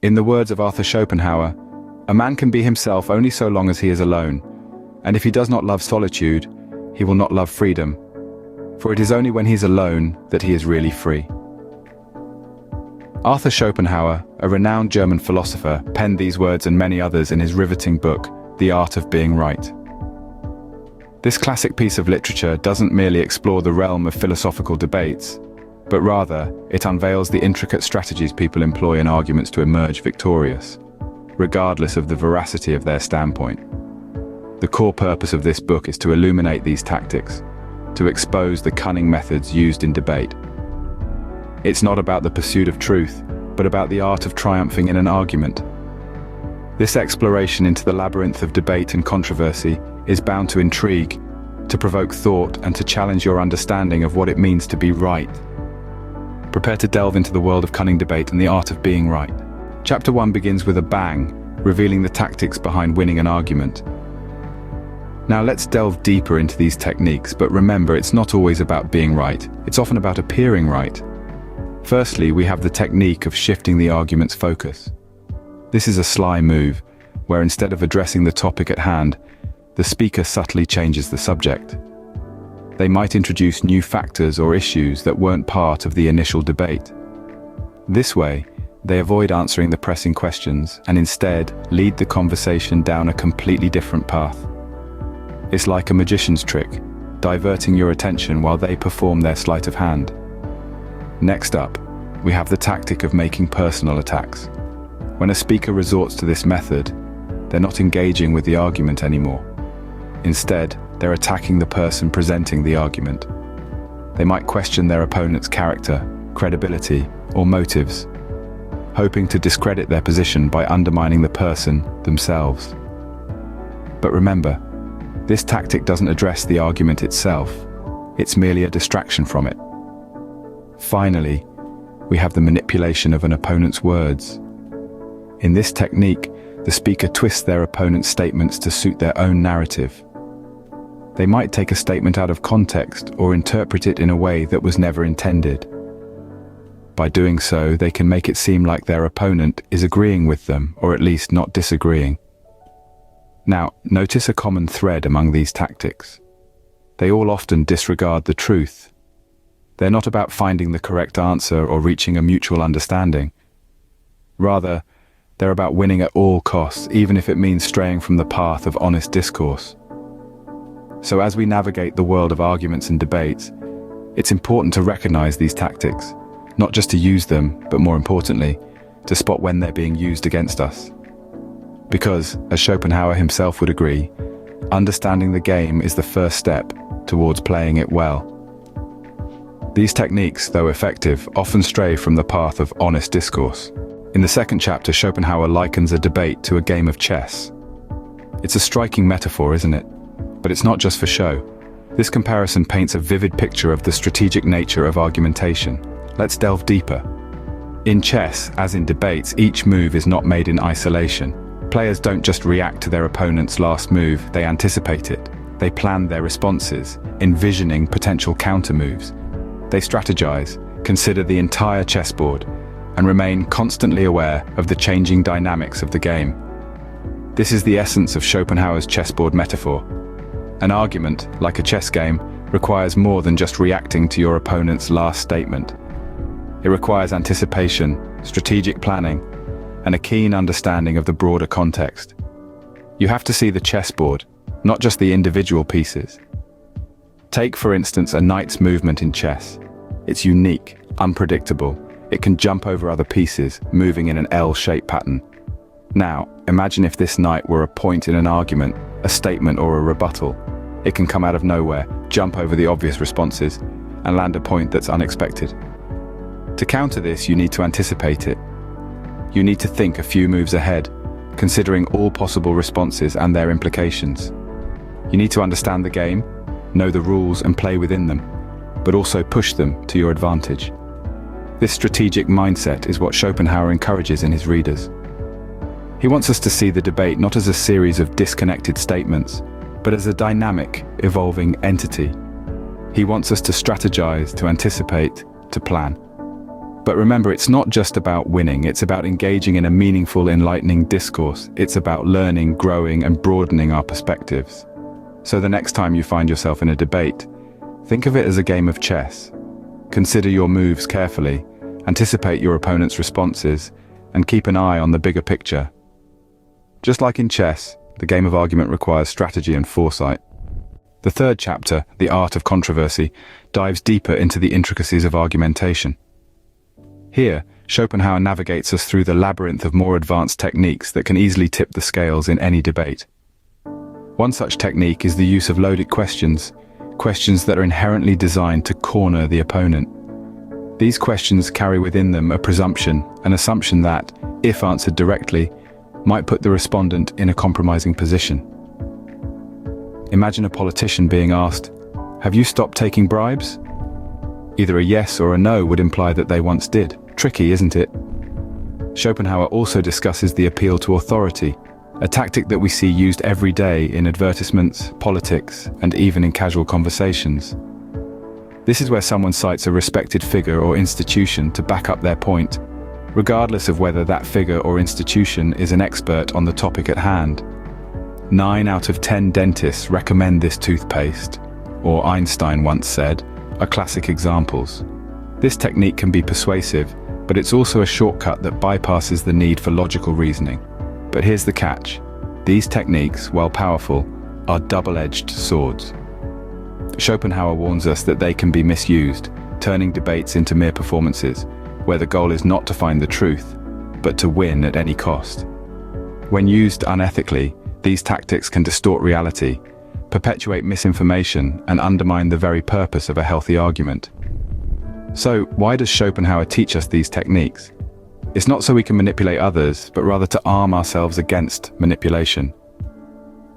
In the words of Arthur Schopenhauer, a man can be himself only so long as he is alone, and if he does not love solitude, he will not love freedom, for it is only when he is alone that he is really free. Arthur Schopenhauer, a renowned German philosopher, penned these words and many others in his riveting book, The Art of Being Right. This classic piece of literature doesn't merely explore the realm of philosophical debates, but rather, it unveils the intricate strategies people employ in arguments to emerge victorious, regardless of the veracity of their standpoint. The core purpose of this book is to illuminate these tactics, to expose the cunning methods used in debate. It's not about the pursuit of truth, but about the art of triumphing in an argument. This exploration into the labyrinth of debate and controversy is bound to intrigue, to provoke thought, and to challenge your understanding of what it means to be right. Prepare to delve into the world of cunning debate and the art of being right. Chapter 1 begins with a bang, revealing the tactics behind winning an argument. Now let's delve deeper into these techniques, but remember, it's not always about being right. It's often about appearing right. Firstly, we have the technique of shifting the argument's focus. This is a sly move, where instead of addressing the topic at hand, the speaker subtly changes the subject. They might introduce new factors or issues that weren't part of the initial debate. This way, they avoid answering the pressing questions and instead lead the conversation down a completely different path. It's like a magician's trick, diverting your attention while they perform their sleight of hand. Next up, we have the tactic of making personal attacks. When a speaker resorts to this method, they're not engaging with the argument anymore. Instead, they're attacking the person presenting the argument. They might question their opponent's character, credibility, or motives, hoping to discredit their position by undermining the person themselves. But remember, this tactic doesn't address the argument itself. It's merely a distraction from it. Finally, we have the manipulation of an opponent's words. In this technique, the speaker twists their opponent's statements to suit their own narrative. They might take a statement out of context or interpret it in a way that was never intended. By doing so, they can make it seem like their opponent is agreeing with them, or at least not disagreeing. Now, notice a common thread among these tactics. They all often disregard the truth. They're not about finding the correct answer or reaching a mutual understanding. Rather, they're about winning at all costs, even if it means straying from the path of honest discourse. So as we navigate the world of arguments and debates, it's important to recognize these tactics, not just to use them, but more importantly, to spot when they're being used against us. Because, as Schopenhauer himself would agree, understanding the game is the first step towards playing it well. These techniques, though effective, often stray from the path of honest discourse. In the second chapter, Schopenhauer likens a debate to a game of chess. It's a striking metaphor, isn't it? But it's not just for show. This comparison paints a vivid picture of the strategic nature of argumentation. Let's delve deeper. In chess, as in debates, each move is not made in isolation. Players don't just react to their opponent's last move, they anticipate it. They plan their responses, envisioning potential counter-moves. They strategize, consider the entire chessboard, and remain constantly aware of the changing dynamics of the game. This is the essence of Schopenhauer's chessboard metaphor. An argument, like a chess game, requires more than just reacting to your opponent's last statement. It requires anticipation, strategic planning, and a keen understanding of the broader context. You have to see the chessboard, not just the individual pieces. Take, for instance, a knight's movement in chess. It's unique, unpredictable. It can jump over other pieces, moving in an L-shaped pattern. Now, imagine if this knight were a point in an argument, a statement or a rebuttal. It can come out of nowhere, jump over the obvious responses, and land a point that's unexpected. To counter this, you need to anticipate it. You need to think a few moves ahead, considering all possible responses and their implications. You need to understand the game, know the rules and play within them, but also push them to your advantage. This strategic mindset is what Schopenhauer encourages in his readers. He wants us to see the debate not as a series of disconnected statements, but as a dynamic, evolving entity. He wants us to strategize, to anticipate, to plan. But remember, it's not just about winning, it's about engaging in a meaningful, enlightening discourse. It's about learning, growing, and broadening our perspectives. So the next time you find yourself in a debate, think of it as a game of chess. Consider your moves carefully, anticipate your opponent's responses, and keep an eye on the bigger picture. Just like in chess, the game of argument requires strategy and foresight. The third chapter, The Art of Controversy, dives deeper into the intricacies of argumentation. Here, Schopenhauer navigates us through the labyrinth of more advanced techniques that can easily tip the scales in any debate. One such technique is the use of loaded questions that are inherently designed to corner the opponent. These questions carry within them a presumption, an assumption that, if answered directly, might put the respondent in a compromising position. Imagine a politician being asked, "Have you stopped taking bribes?" Either a yes or a no would imply that they once did. Tricky, isn't it? Schopenhauer also discusses the appeal to authority, a tactic that we see used every day in advertisements, politics, and even in casual conversations. This is where someone cites a respected figure or institution to back up their point, regardless of whether that figure or institution is an expert on the topic at hand. 9 out of 10 dentists recommend this toothpaste, or Einstein once said, are classic examples. This technique can be persuasive, but it's also a shortcut that bypasses the need for logical reasoning. But here's the catch. These techniques, while powerful, are double-edged swords. Schopenhauer warns us that they can be misused, turning debates into mere performances, where the goal is not to find the truth, but to win at any cost. When used unethically, these tactics can distort reality, perpetuate misinformation, and undermine the very purpose of a healthy argument. So, why does Schopenhauer teach us these techniques? It's not so we can manipulate others, but rather to arm ourselves against manipulation.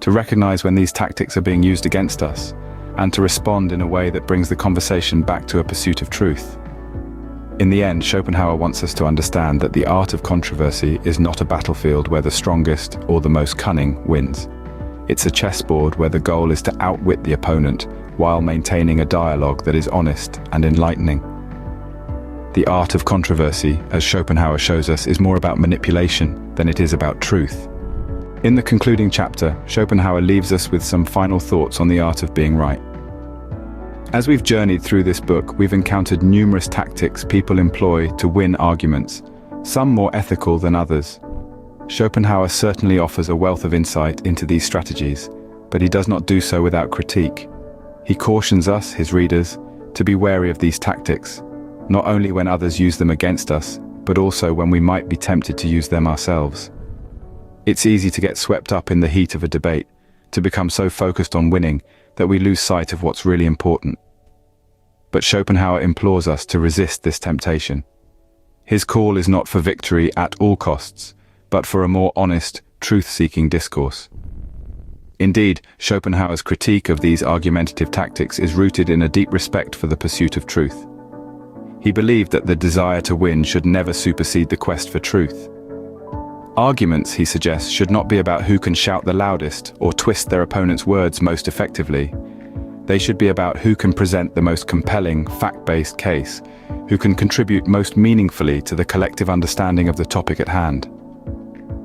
To recognize when these tactics are being used against us, and to respond in a way that brings the conversation back to a pursuit of truth. In the end, Schopenhauer wants us to understand that the art of controversy is not a battlefield where the strongest or the most cunning wins. It's a chessboard where the goal is to outwit the opponent while maintaining a dialogue that is honest and enlightening. The art of controversy, as Schopenhauer shows us, is more about manipulation than it is about truth. In the concluding chapter, Schopenhauer leaves us with some final thoughts on the art of being right. As we've journeyed through this book, we've encountered numerous tactics people employ to win arguments, some more ethical than others. Schopenhauer certainly offers a wealth of insight into these strategies, but he does not do so without critique. He cautions us, his readers, to be wary of these tactics, not only when others use them against us, but also when we might be tempted to use them ourselves. It's easy to get swept up in the heat of a debate, to become so focused on winning that we lose sight of what's really important. But Schopenhauer implores us to resist this temptation. His call is not for victory at all costs, but for a more honest, truth-seeking discourse. Indeed, Schopenhauer's critique of these argumentative tactics is rooted in a deep respect for the pursuit of truth. He believed that the desire to win should never supersede the quest for truth. Arguments, he suggests, should not be about who can shout the loudest or twist their opponent's words most effectively. They should be about who can present the most compelling, fact-based case, who can contribute most meaningfully to the collective understanding of the topic at hand.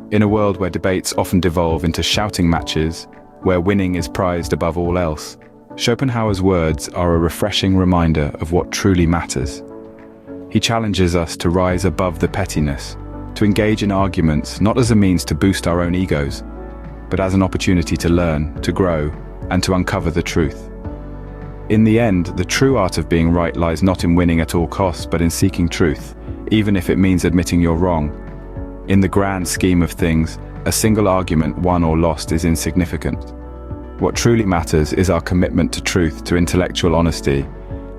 In a world where debates often devolve into shouting matches, where winning is prized above all else, Schopenhauer's words are a refreshing reminder of what truly matters. He challenges us to rise above the pettiness, to engage in arguments not as a means to boost our own egos, but as an opportunity to learn, to grow, and to uncover the truth. In the end, the true art of being right lies not in winning at all costs, but in seeking truth, even if it means admitting you're wrong. In the grand scheme of things, a single argument won or lost is insignificant. What truly matters is our commitment to truth, to intellectual honesty,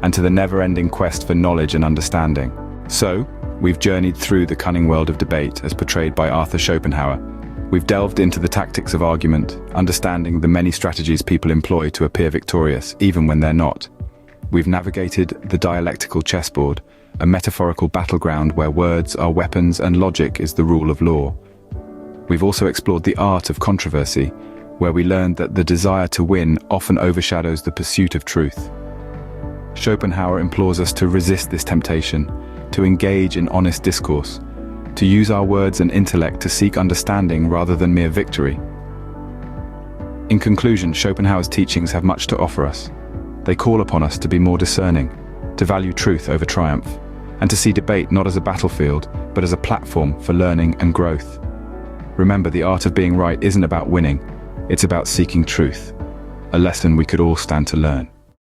and to the never-ending quest for knowledge and understanding. So, we've journeyed through the cunning world of debate as portrayed by Arthur Schopenhauer. We've delved into the tactics of argument, understanding the many strategies people employ to appear victorious, even when they're not. We've navigated the dialectical chessboard, a metaphorical battleground where words are weapons and logic is the rule of law. We've also explored the art of controversy, where we learned that the desire to win often overshadows the pursuit of truth. Schopenhauer implores us to resist this temptation, to engage in honest discourse, to use our words and intellect to seek understanding rather than mere victory. In conclusion, Schopenhauer's teachings have much to offer us. They call upon us to be more discerning, to value truth over triumph, and to see debate not as a battlefield, but as a platform for learning and growth. Remember, the art of being right isn't about winning, it's about seeking truth, a lesson we could all stand to learn.